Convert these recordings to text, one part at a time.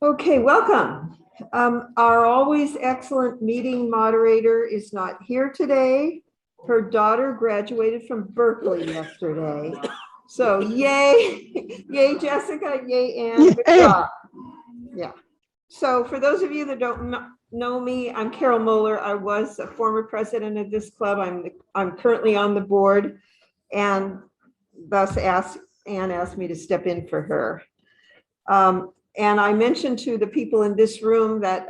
Okay, welcome. Our always excellent meeting moderator is not here today. Her daughter graduated from Berkeley yesterday. So yay, yay Jessica, yay Ann, good job. Yeah. So for those of you that don't know me, I'm Carol Moeller. I was a former president of this club. I'm currently on the board, and thus Ann asked me to step in for her. And I mentioned to the people in this room that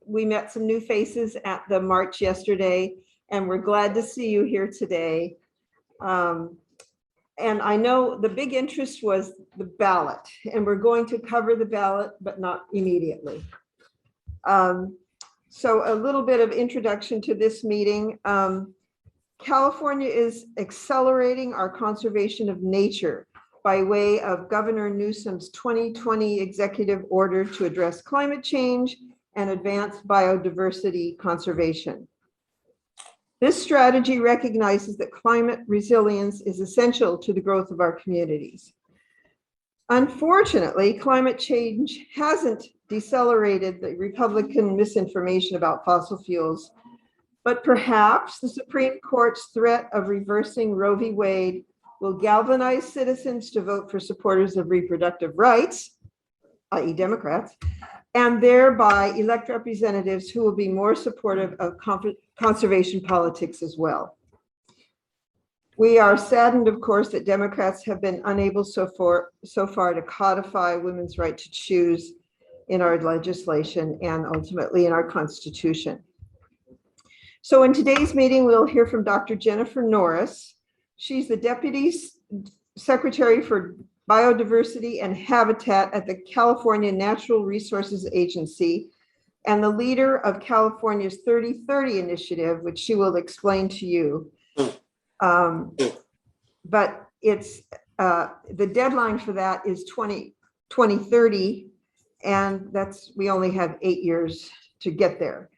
we met some new faces at the march yesterday, and we're glad to see you here today. And I know the big interest was the ballot, and we're going to cover the ballot, but not immediately. So a little bit of introduction to this meeting. California is accelerating our conservation of nature by way of Governor Newsom's 2020 executive order to address climate change and advance biodiversity conservation. This strategy recognizes that climate resilience is essential to the growth of our communities. Unfortunately, climate change hasn't decelerated the Republican misinformation about fossil fuels, but perhaps the Supreme Court's threat of reversing Roe v. Wade will galvanize citizens to vote for supporters of reproductive rights, i.e. Democrats, and thereby elect representatives who will be more supportive of conservation politics as well. We are saddened, of course, that Democrats have been unable so far to codify women's right to choose in our legislation and ultimately in our Constitution. So in today's meeting, we'll hear from Dr. Jennifer Norris. She's the Deputy Secretary for Biodiversity and Habitat at the California Natural Resources Agency and the leader of California's 3030 initiative, which she will explain to you. But it's the deadline for that is 2030, and we only have 8 years to get there.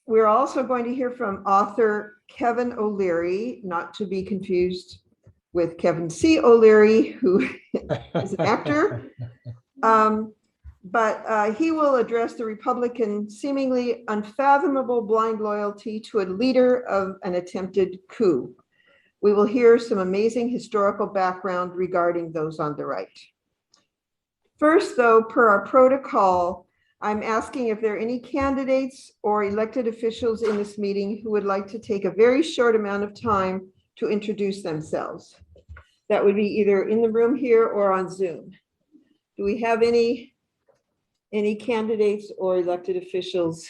We're also going to hear from author Kevin O'Leary, not to be confused with Kevin C. O'Leary, who is an actor. But he will address the Republican seemingly unfathomable blind loyalty to a leader of an attempted coup. We will hear some amazing historical background regarding those on the right. First, though, per our protocol, I'm asking if there are any candidates or elected officials in this meeting who would like to take a very short amount of time to introduce themselves. That would be either in the room here or on Zoom. Do we have any candidates or elected officials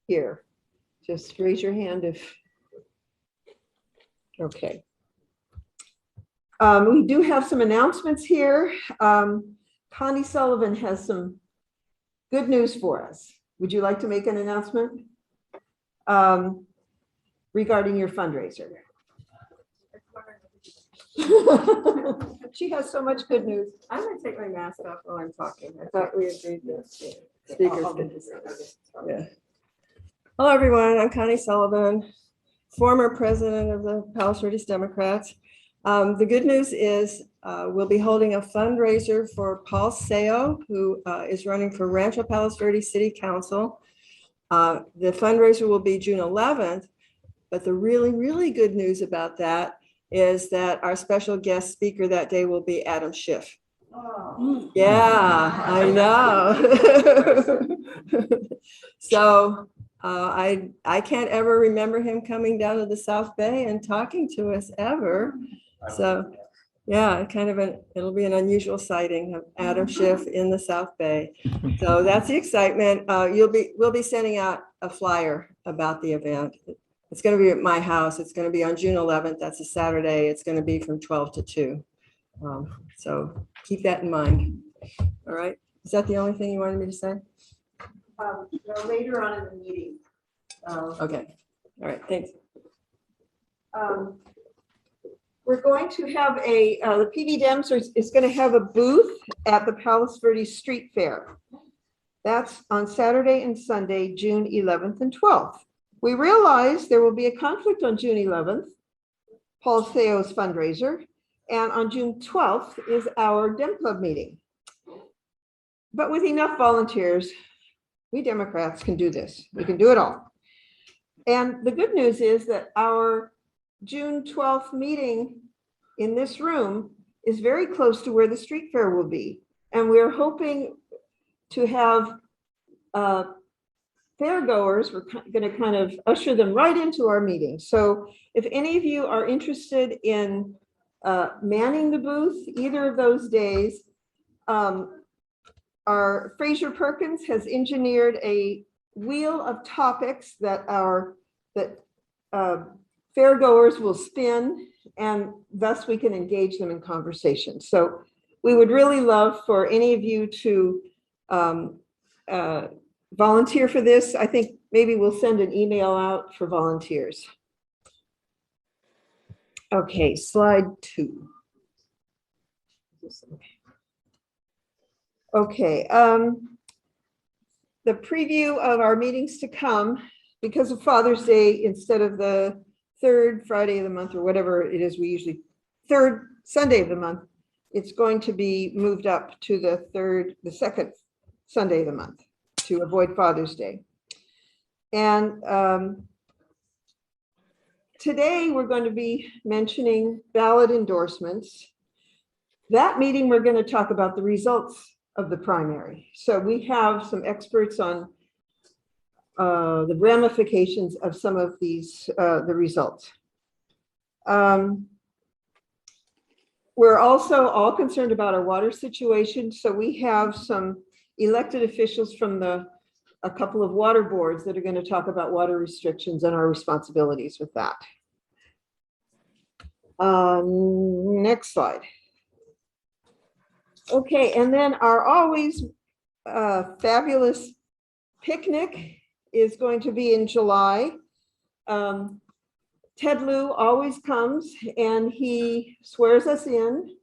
here? Just raise your hand if, okay. We do have some announcements here. Connie Sullivan has some good news for us. Would you like to make an announcement regarding your fundraiser? She has so much good news. I'm going to take my mask off while I'm talking. I thought we agreed that speakers could just. Yeah. Hello, everyone. I'm Connie Sullivan, former president of the Palos Verdes Democrats. The good news is we'll be holding a fundraiser for Paul Seo, who is running for Rancho Palos Verdes City Council. The fundraiser will be June 11th, but the really, really good news about that is that our special guest speaker that day will be Adam Schiff. Oh. Yeah, I know. So I can't ever remember him coming down to the South Bay and talking to us ever. So yeah, it'll be an unusual sighting of Adam Schiff in the South Bay. So that's the excitement. We'll be sending out a flyer about the event. It's going to be at my house. It's going to be on June 11th. That's a Saturday. It's going to be from 12 to 2. So keep that in mind. All right. Is that the only thing you wanted me to say? No, later on in the meeting. Okay. All right. Thanks. We're going to have the PD Dems is going to have a booth at the Palos Verdes Street Fair. That's on Saturday and Sunday, June 11th and 12th. We realize there will be a conflict on June 11th, Paul Seo's fundraiser, and on June 12th is our Dem Club meeting. but with enough volunteers, we Democrats can do this. We can do it all. And the good news is that our June 12th meeting in this room is very close to where the street fair will be. And we're hoping to have fairgoers. We're going to kind of usher them right into our meeting. So if any of you are interested in manning the booth either of those days, our Fraser Perkins has engineered a wheel of topics that fairgoers will spin, and thus we can engage them in conversation. So we would really love for any of you to volunteer for this. I think maybe we'll send an email out for volunteers. Okay, slide 2. Okay, the preview of our meetings to come, because of Father's Day, instead of the third Friday of the month or whatever it is, we usually third Sunday of the month, it's going to be moved up to the second Sunday of the month to avoid Father's Day. And today we're going to be mentioning ballot endorsements. That meeting, we're going to talk about the results of the primary. So we have some experts on the ramifications of some of these, the results. We're also all concerned about our water situation. So we have some elected officials from a couple of water boards that are going to talk about water restrictions and our responsibilities with that. Next slide. Okay, and then our always fabulous picnic is going to be in July. Ted Lieu always comes and he swears us in.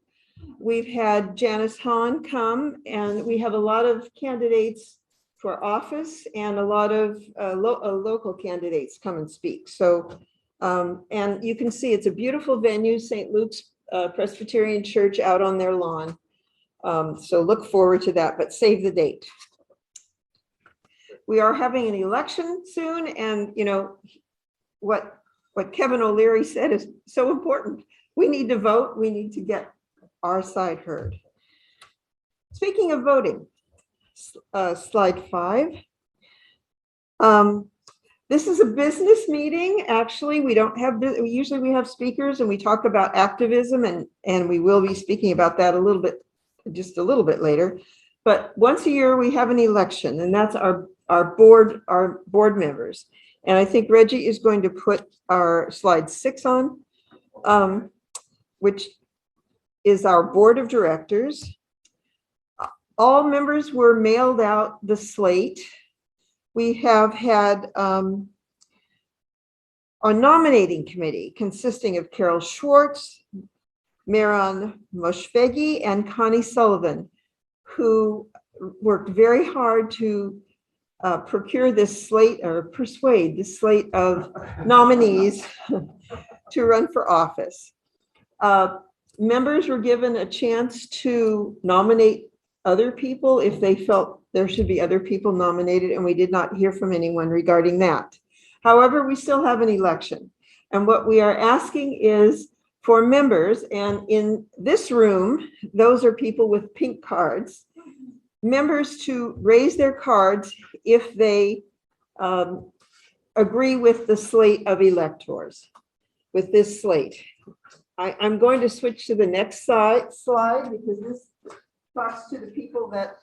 We've had Janice Hahn come, and we have a lot of candidates for office and a lot of local candidates come and speak. So, and you can see it's a beautiful venue, St. Luke's Presbyterian Church out on their lawn. So look forward to that, but save the date. We are having an election soon, and you know what Kevin O'Leary said is so important. We need to vote. We need to get our side heard. Speaking of voting, slide 5. This is a business meeting. Actually, we don't have, usually we have speakers and we talk about activism, and we will be speaking about that just a little bit later. But once a year we have an election, and that's our board members. And I think Reggie is going to put our slide 6 on, which is our board of directors. All members were mailed out the slate. We have had a nominating committee consisting of Carol Schwartz, Meron Moshfeghi, and Connie Sullivan, who worked very hard to procure this slate, or persuade this slate of nominees to run for office. Members were given a chance to nominate other people if they felt there should be other people nominated, and we did not hear from anyone regarding that. However, we still have an election, and what we are asking is for members, and in this room, those are people with pink cards, members to raise their cards if they agree with the slate of electors, with this slate. I'm going to switch to the next slide because this talks to the people that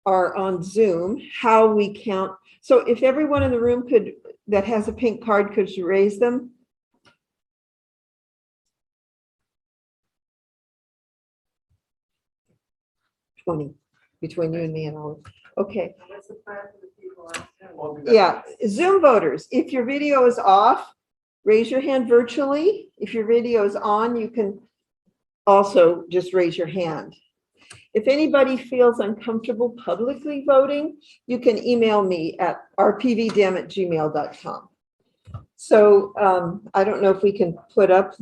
are on Zoom, how we count. So if everyone in the room that has a pink card could raise them. Between you and me and all. Okay. Yeah, Zoom voters, if your video is off, raise your hand virtually. If your video is on, you can also just raise your hand. If anybody feels uncomfortable publicly voting, you can email me at rpvdem@gmail.com. So I don't know if we can put up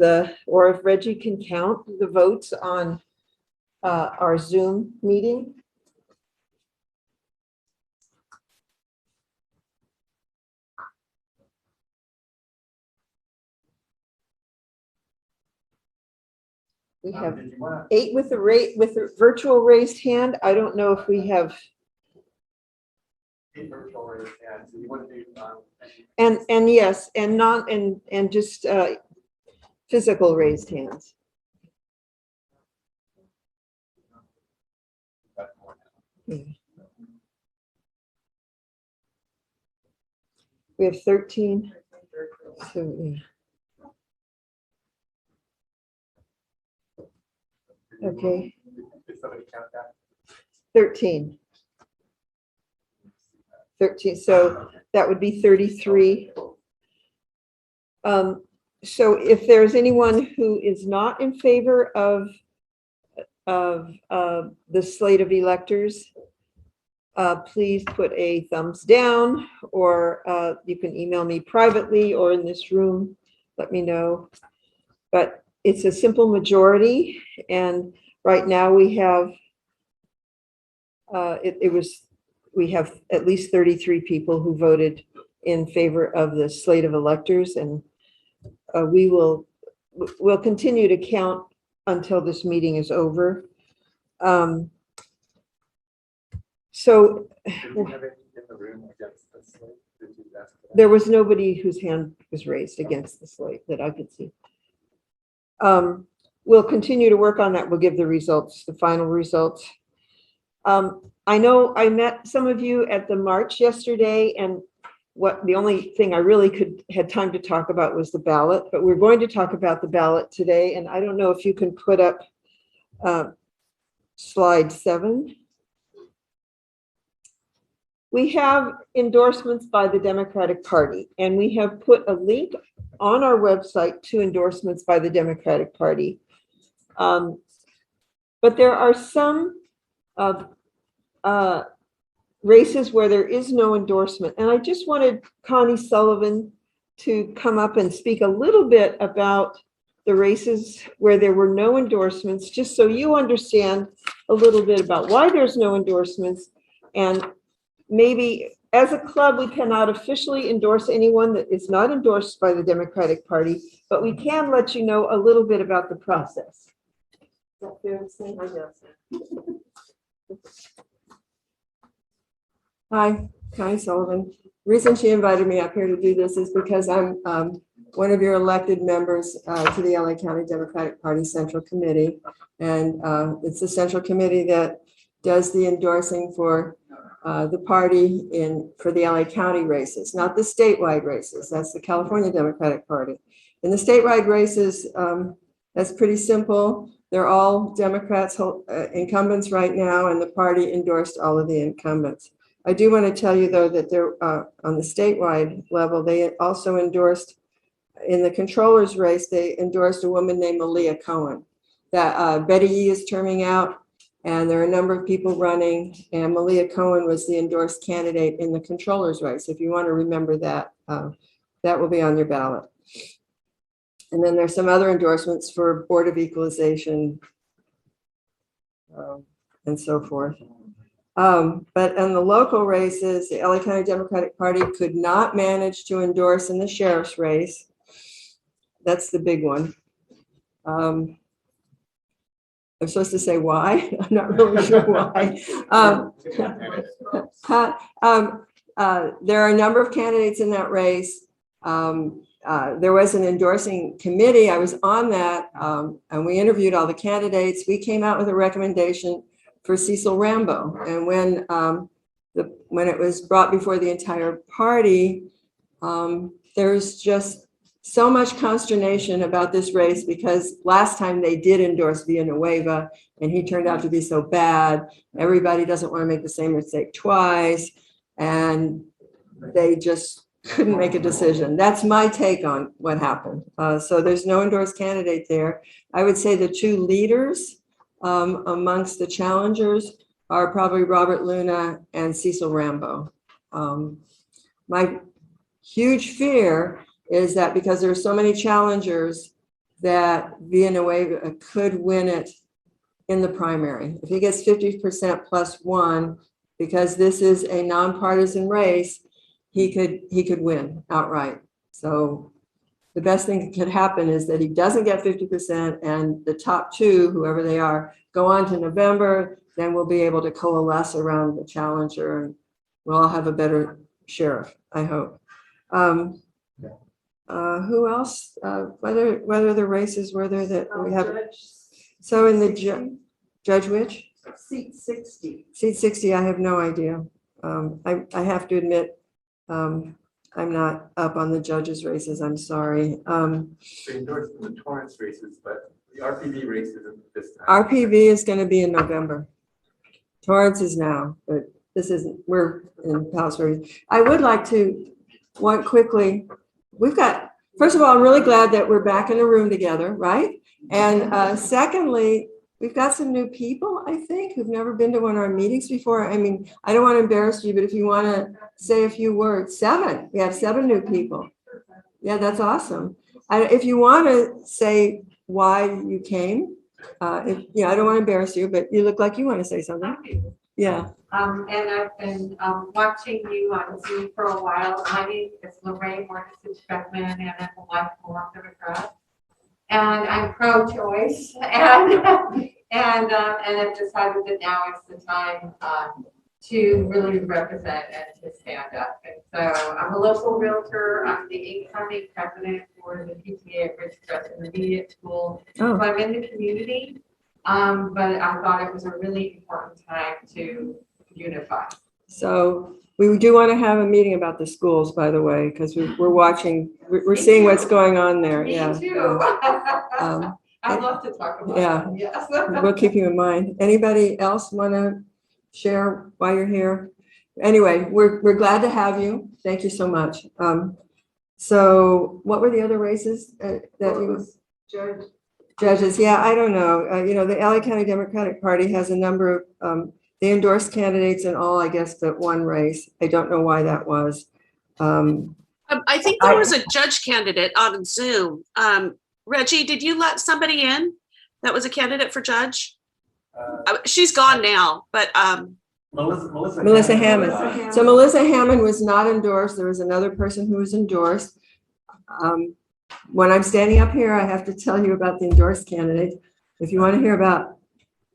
or if Reggie can count the votes on our Zoom meeting. We have 8 with the virtual raised hand. I don't know if we have. And yes, and not and just physical raised hands. We have 13. So, yeah. Okay. 13. 13. So that would be 33. So if there's anyone who is not in favor of the slate of electors, please put a thumbs down, or you can email me privately or in this room. Let me know. But it's a simple majority, and right now we have we have at least 33 people who voted in favor of the slate of electors, and we'll continue to count until this meeting is over. So there was nobody whose hand was raised against the slate that I could see. We'll continue to work on that. We'll give the results, the final results. I know I met some of you at the march yesterday, and the only thing I really had time to talk about was the ballot, but we're going to talk about the ballot today. And I don't know if you can put up slide 7. We have endorsements by the Democratic Party, and we have put a link on our website to endorsements by the Democratic Party. But there are some races where there is no endorsement. And I just wanted Connie Sullivan to come up and speak a little bit about the races where there were no endorsements, just so you understand a little bit about why there's no endorsements. And maybe as a club, we cannot officially endorse anyone that is not endorsed by the Democratic Party, but we can let you know a little bit about the process. Is that fair to say? I guess. Hi, Connie Sullivan. The reason she invited me up here to do this is because I'm one of your elected members to the LA County Democratic Party Central Committee. And it's the Central Committee that does the endorsing for the party for the LA County races, not the statewide races. That's the California Democratic Party. In the statewide races, that's pretty simple. They're all Democrats, incumbents right now, and the party endorsed all of the incumbents. I do want to tell you, though, that they're on the statewide level, they also endorsed, in the controller's race, they endorsed a woman named Malia Cohen. That Betty Yee is terming out, and there are a number of people running, and Malia Cohen was the endorsed candidate in the controller's race. If you want to remember that, that will be on your ballot. And then there's some other endorsements for Board of Equalization and so forth. But in the local races, the LA County Democratic Party could not manage to endorse in the sheriff's race. That's the big one. I'm supposed to say why? I'm not really sure why. There are a number of candidates in that race. There was an endorsing committee. I was on that, and we interviewed all the candidates. We came out with a recommendation for Cecil Rambo. And when it was brought before the entire party, there's just so much consternation about this race, because last time they did endorse Villanueva and he turned out to be so bad. Everybody doesn't want to make the same mistake twice, and they just couldn't make a decision. That's my take on what happened. So there's no endorsed candidate there. I would say the two leaders amongst the challengers are probably Robert Luna and Cecil Rambo. My huge fear is that because there are so many challengers, that Villanueva could win it in the primary. If he gets 50% plus one, because this is a nonpartisan race, he could win outright. So the best thing that could happen is that he doesn't get 50% and the top two, whoever they are, go on to November. Then we'll be able to coalesce around the challenger and we'll all have a better sheriff, I hope. Who else? Whether the races were there that we have. So in the judge which? Seat 60. Seat 60, I have no idea. I have to admit, I'm not up on the judges' races. I'm sorry. They endorsed the Torrance races, but the RPV race isn't this time. RPV is going to be in November. Torrance is now, but this isn't. We're in Palisades. I would like to want quickly. We've got. First of all, I'm really glad that we're back in a room together, right? And secondly, we've got some new people, I think, who've never been to one of our meetings before. I mean, I don't want to embarrass you, but if you want to say a few words, 7. We have 7 new people. Yeah, that's awesome. If you want to say why you came, I don't want to embarrass you, but you look like you want to say something. Yeah. And I've been watching you on Zoom for a while. My name is Lorraine Mortisich Beckman, and I'm a lifelong Democrat. And I'm pro-choice, and I've decided that now is the time to really represent and to stand up. And so I'm a local realtor. I'm the 8th County president for the PTA at Ridgecrest Intermediate School. Oh. So I'm in the community, but I thought it was a really important time to unify. So we do want to have a meeting about the schools, by the way, because we're watching, we're seeing what's going on there. Me Yeah. too. I'd love to talk about yeah. it. Yes. We'll keep you in mind. Anybody else want to share why you're here? Anyway, we're glad to have you. Thank you so much. So what were the other races that you judges? Yeah, I don't know. The LA County Democratic Party has a number of they endorsed candidates in all, I guess, but one race. I don't know why that was. I think there was a judge candidate on Zoom. Reggie, did you let somebody in that was a candidate for judge? She's gone now, but Melissa Hammond. So Melissa Hammond was not endorsed. There was another person who was endorsed. When I'm standing up here, I have to tell you about the endorsed candidates. If you want to hear about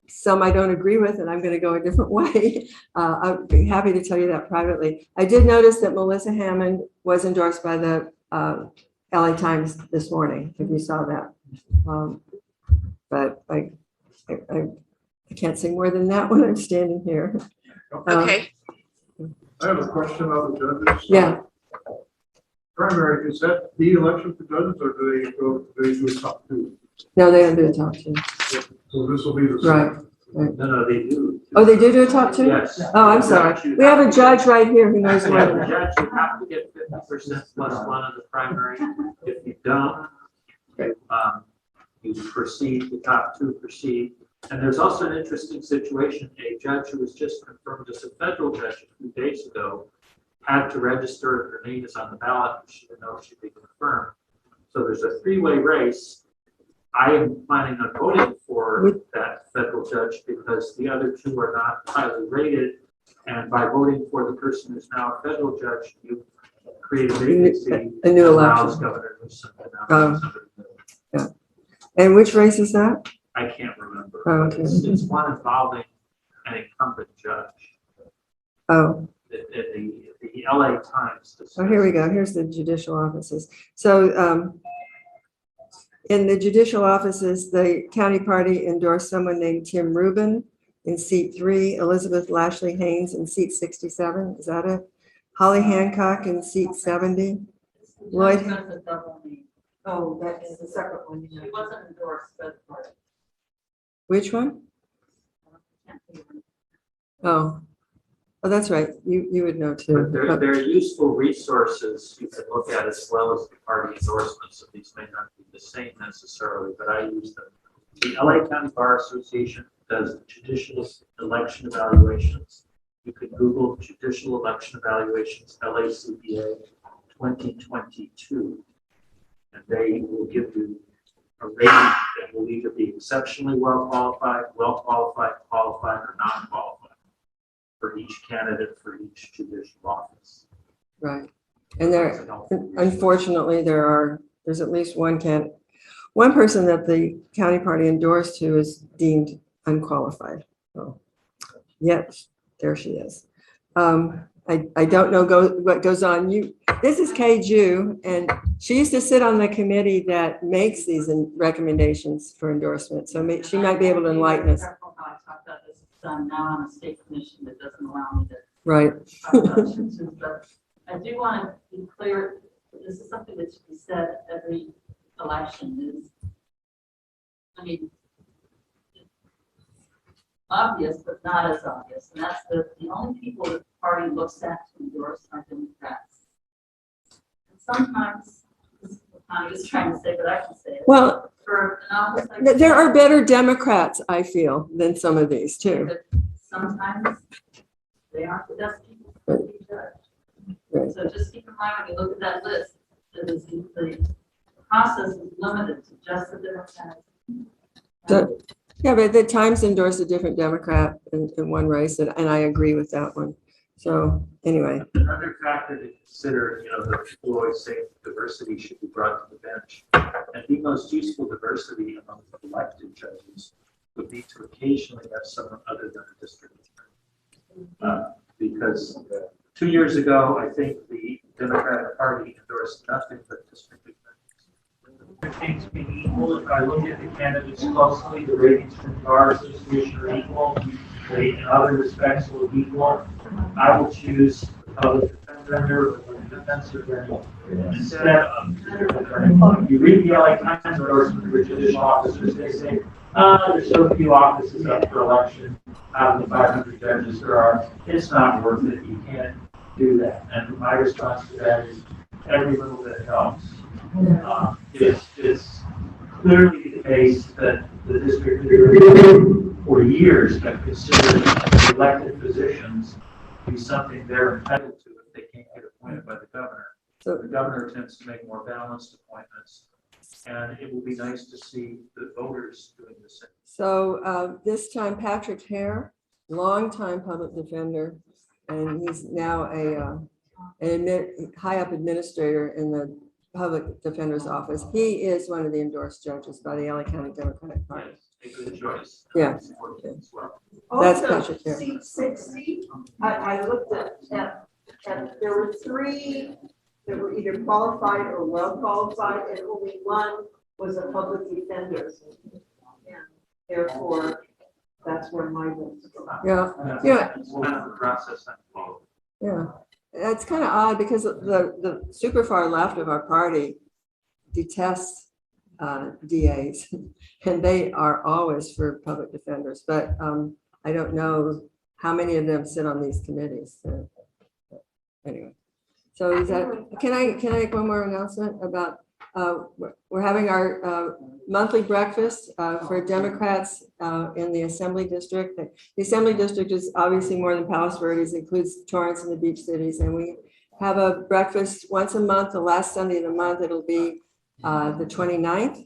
some I don't agree with, and I'm going to go a different way, I'd be happy to tell you that privately. I did notice that Melissa Hammond was endorsed by the LA Times this morning, if you saw that. But I can't say more than that when I'm standing here. okay. I have a question about the judges. Yeah. Primary, is that the election for judges, or do they do a top 2? No, they don't do a top 2. So this will be the same. Right. No, they do. Oh, they do a top 2? Yes. Oh, I'm sorry. We have a judge right here who knows Yeah, more. the judge, you have to get 50% plus 1 of the primary. If you don't, you proceed, the top 2 proceed. And there's also an interesting situation. A judge who was just confirmed as a federal judge a few days ago had to register if her name is on the ballot. She didn't know if she'd be confirmed. So there's a 3-way race. I am planning on voting for that federal judge because the other 2 are not highly rated. And by voting for the person who's now a federal judge, you create a vacancy. A new election. Governor Newsom to Oh. nominate somebody new. Yeah. And which race is that? I can't remember. Oh, But okay. it's one involving an incumbent judge. Oh, The LA Times. oh, here we go. Here's the judicial offices. So in the judicial offices, the county party endorsed someone named Tim Rubin in seat 3, Elizabeth Lashley Haynes in seat 67. Is that it? Holly Hancock in seat 70. Lloyd. Oh, that's the second one. She wasn't endorsed, but. Which one? Oh, that's right. You would know too. But they're useful resources you can look at as well as the party endorsements. So these may not be the same necessarily, but I use them. The LA County Bar Association does judicial election evaluations. You can Google judicial election evaluations, LACBA 2022, and they will give you a rating that will either be exceptionally well qualified, qualified, or non-qualified for each candidate for each judicial office. Right. And there, unfortunately, there's at least one person that the county party endorsed who is deemed unqualified. So, yet, there she is. I don't know what goes on. This is Kay Ju, and she used to sit on the committee that makes these recommendations for endorsement. So she might be able to enlighten us. Now I'm a state commission that doesn't allow me to. Right. talk about issues, but I do want to be clear, this is something that should be said every election is, I mean, obvious, but not as obvious. And that's the only people that the party looks at to endorse are Democrats. And sometimes, this is what I'm just trying to say, but I can say it. Well, For an office like there are better Democrats, I feel, than some of these too. But sometimes they aren't the best people to be judged. Right. So just keep in mind when you look at that list, that is the process is limited to just the Democrats. So, yeah, but the Times endorsed a different Democrat in one race, and I agree with that one. So anyway, Another factor to consider, the people always say diversity should be brought to the bench. And the most useful diversity among the elected judges would be to occasionally have someone other than a district attorney. Because 2 years ago, I think the Democratic Party endorsed nothing but district attorneys. Things being equal, if I look at the candidates closely, the ratings from the Bar Association are equal. They, in other respects, will be equal. I will choose the public defender or the defense attorney instead of the district attorney. You read the LA Times endorsement for judicial officers, they say, there's so few offices up for election out of the 500 judges there are. It's not worth it. You can't do that. And my response to that is every little bit helps. It's clearly the case that the district attorney for years have considered elected positions to be something they're entitled to if they can't get appointed by the governor. So the governor tends to make more balanced appointments, and it will be nice to see the voters doing the same. so this time Patrick Hare, longtime public defender, and he's now a high up administrator in the public defender's office. He is one of the endorsed judges by the LA County Democratic Party. A good choice. Yeah. As well. That's Also, Patrick Hare. seat 60, I looked at, there were 3 that were either qualified or well qualified, and only 1 was a public defender. Therefore, that's where my votes go. Yeah, yeah, It's kind of the process I follow. yeah. It's kind of odd because the super far left of our party detests DAs, and they are always for public defenders. But I don't know how many of them sit on these committees. So, anyway, so is that? Can I make one more announcement about? We're having our monthly breakfast for Democrats in the Assembly District. The Assembly District is obviously more than Palos Verdes, includes Torrance and the beach cities. And we have a breakfast once a month, the last Sunday of the month. It'll be the 29th,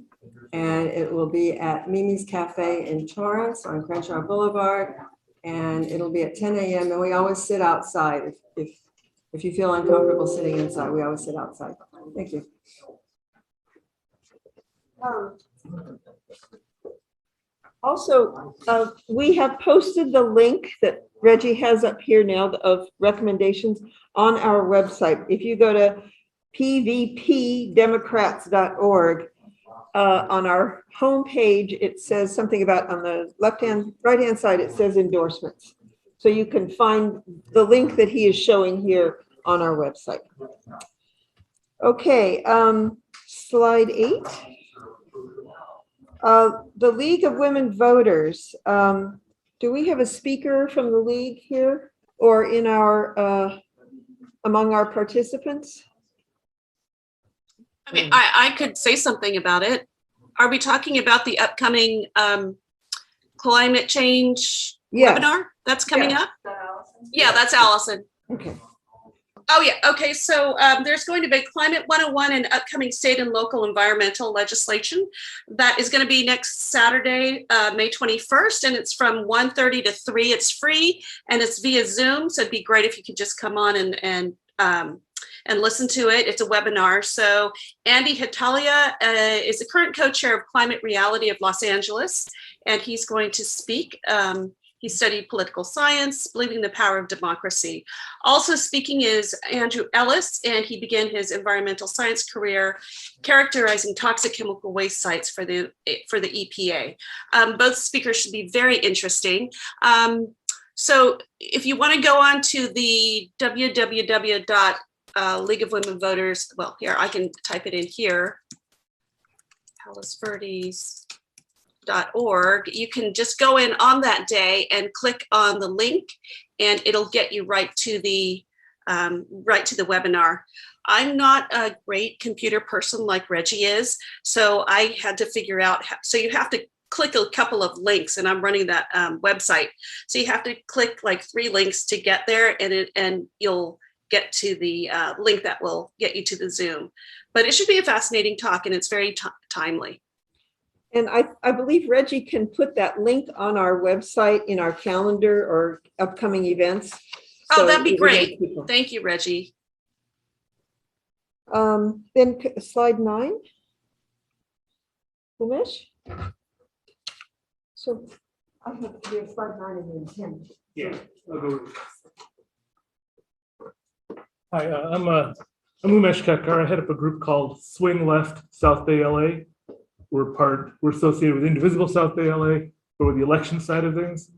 and it will be at Mimi's Cafe in Torrance on Crenshaw Boulevard. And it'll be at 10 a.m. And we always sit outside. If you feel uncomfortable sitting inside, we always sit outside. Thank you. Also, we have posted the link that Reggie has up here now of recommendations on our website. If you go to pvpdemocrats.org, on our homepage, it says something about on the right-hand side, it says endorsements. So you can find the link that he is showing here on our website. Okay, slide 8. The League of Women Voters. Do we have a speaker from the league here or in our among our participants? I mean, I could say something about it. Are we talking about the upcoming climate change Yes. webinar that's coming up? Is that Allison? Yeah, that's Allison. Okay. Oh, yeah. Okay. So there's going to be Climate 101 and upcoming state and local environmental legislation. That is going to be next Saturday, May 21st, and it's from 1:30 to 3. It's free and it's via Zoom. So it'd be great if you could just come on and listen to it. It's a webinar. So Andy Hitalia is the current co-chair of Climate Reality of Los Angeles, and he's going to speak. He studied political science, believing the power of democracy. Also speaking is Andrew Ellis, and he began his environmental science career characterizing toxic chemical waste sites for the EPA. Both speakers should be very interesting. So if you want to go on to the League of Women Voters, well, here, I can type it in here, palos.org. You can just go in on that day and click on the link, and it'll get you right to the webinar. I'm not a great computer person like Reggie is, so I had to figure out so you have to click a couple of links, and I'm running that website. So you have to click like 3 links to get there, and you'll get to the link that will get you to the Zoom. But it should be a fascinating talk, and it's very timely. And I believe Reggie can put that link on our website in our calendar or upcoming events. Oh, that'd be great. Thank you, Reggie. Then slide 9. Umesh? So I have to do slide 9 and then 10. Yeah, I'll go. Hi, I'm Umesh Kakkar. I head up a group called Swing Left South Bay LA. We're associated with Indivisible South Bay LA, but with the election side of things.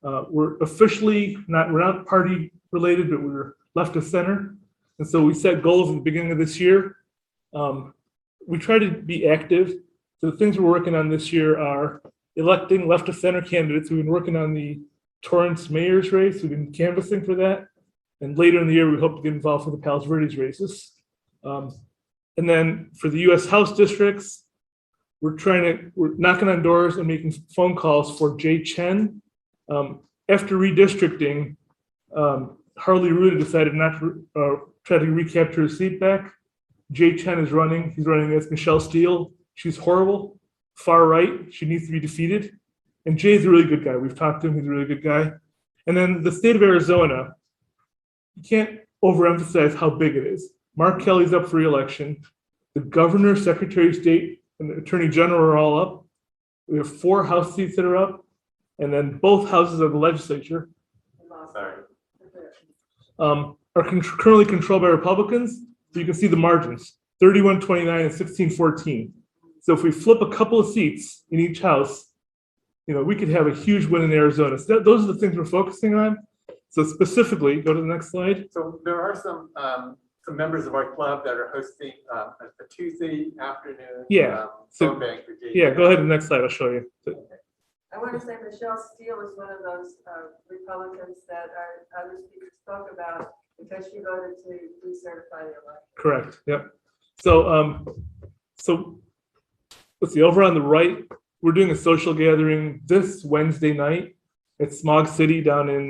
We're officially we're not party related, but we're left of center. And so we set goals at the beginning of this year. We try to be active. So the things we're working on this year are electing left of center candidates. We've been working on the Torrance mayor's race. We've been canvassing for that. And later in the year, we hope to get involved for the Palos Verdes races. And then for the US House districts, we're knocking on doors and making phone calls for Jay Chen. After redistricting, Harley Ruda decided not to try to recapture his seat back. Jay Chen is running. He's running against Michelle Steele. She's horrible, far right. She needs to be defeated. And Jay's a really good guy. We've talked to him. He's a really good guy. And then the state of Arizona, you can't overemphasize how big it is. Mark Kelly's up for re-election. The governor, secretary of state, and the attorney general are all up. We have 4 House seats that are up, and then both houses of the legislature are currently controlled by Republicans. So you can see the margins, 31-29 and 16-14. So if we flip a couple of seats in each house, we could have a huge win in Arizona. So those are the things we're focusing on. So specifically, go to the next slide. So there are some members of our club that are hosting a Tuesday afternoon. Phone bank for JJ. Yeah, go ahead to the next slide. I'll show you. I want to say Michelle Steele is one of those Republicans that our other speakers spoke about because she voted to decertify the election. Correct. Yep. So let's see. Over on the right, we're doing a social gathering this Wednesday night at Smog City down in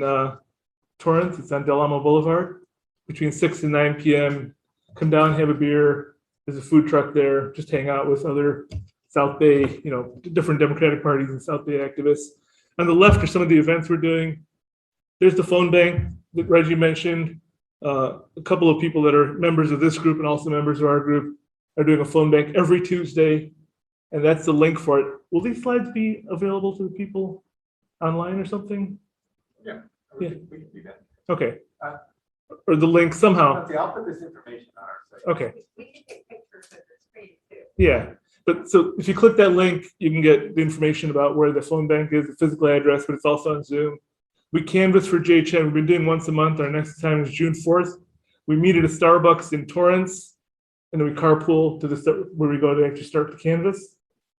Torrance. It's on Del Amo Boulevard between 6 and 9 p.m. Come down, have a beer. There's a food truck there. Just hang out with other South Bay, different Democratic parties and South Bay activists. On the left are some of the events we're doing. There's the phone bank that Reggie mentioned. A couple of people that are members of this group and also members of our group are doing a phone bank every Tuesday, and that's the link for it. Will these slides be available to the people online or something? Yeah. Yeah. We can do that. Okay. Or the link somehow. Let's see, I'll put this information on our site. Okay. We can take pictures of the screen too. Yeah. But so if you click that link, you can get the information about where the phone bank is, the physical address, but it's also on Zoom. We canvass for Jay Chen. We've been doing once a month. Our next time is June 4th. We meet at a Starbucks in Torrance, and then we carpool to where we go to actually start the canvass.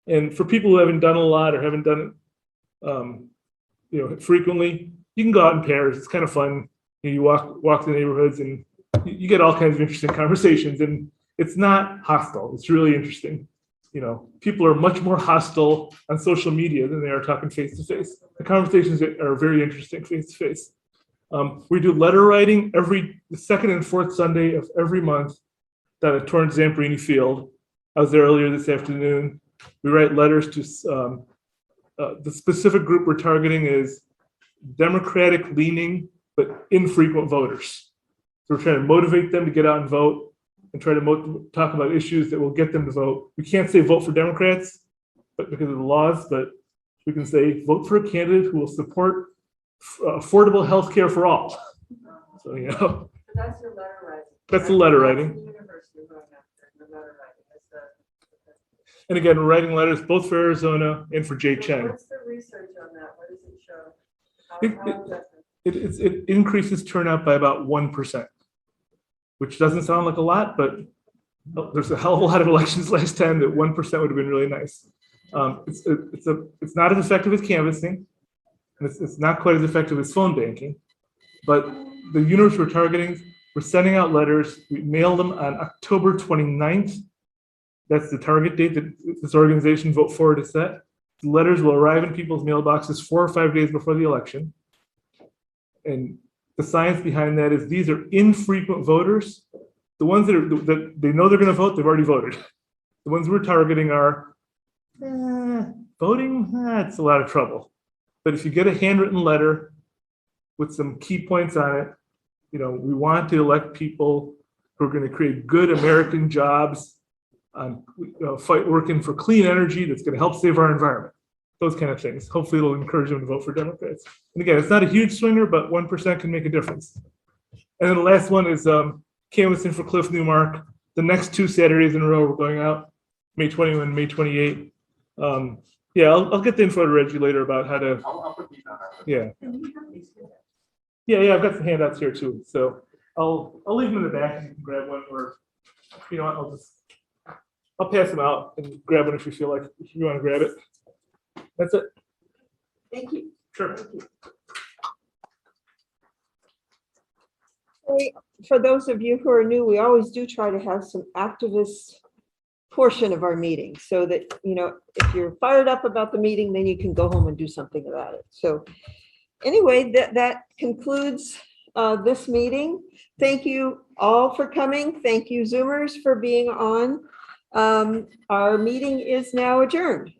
And for people who haven't done a lot or haven't done it, frequently, you can go out in pairs. It's kind of fun. You walk the neighborhoods, and you get all kinds of interesting conversations. And it's not hostile. It's really interesting. People are much more hostile on social media than they are talking face to face. The conversations are very interesting face to face. We do letter writing the second and fourth Sunday of every month down at Torrance Zamperini Field. I was there earlier this afternoon. We write letters to the specific group we're targeting is Democratic leaning but infrequent voters. So we're trying to motivate them to get out and vote and try to talk about issues that will get them to vote. We can't say vote for Democrats, but because of the laws, but we can say vote for a candidate who will support affordable health care for all. So, you know. That's your letter writing. That's the letter writing. The university going after the letter writing. And again, we're writing letters both for Arizona and for Jay Chen. What's the research on that? What does it show? It increases turnout by about 1%, which doesn't sound like a lot, but there's a hell of a lot of elections last time that 1% would have been really nice. It's not as effective as canvassing, and it's not quite as effective as phone banking, but the universe we're targeting, we're sending out letters. We mail them on October 29th. That's the target date that this organization Vote Forward has set. The letters will arrive in people's mailboxes 4 or 5 days before the election. And the science behind that is these are infrequent voters. The ones that they know they're going to vote, they've already voted. The ones we're targeting are voting. It's a lot of trouble. But if you get a handwritten letter with some key points on it, you know, we want to elect people who are going to create good American jobs, fight working for clean energy that's going to help save our environment. Those kind of things. Hopefully it'll encourage them to vote for Democrats. And again, it's not a huge swinger, but 1% can make a difference. And then the last one is canvassing for Cliff Newmark. The next 2 Saturdays in a row, we're going out, May 21, May 28. Yeah, I'll get the info to Reggie later about how to. I'll put these on. Yeah. Yeah, I've got some handouts here too. So I'll leave them in the back and you can grab one, or you know what, I'll pass them out and grab one if you feel like if you want to grab it. That's it. Thank you. Sure. For those of you who are new, we always do try to have some activist portion of our meeting so that, you know, if you're fired up about the meeting, then you can go home and do something about it. So anyway, that concludes this meeting. Thank you all for coming. Thank you, Zoomers, for being on. Our meeting is now adjourned.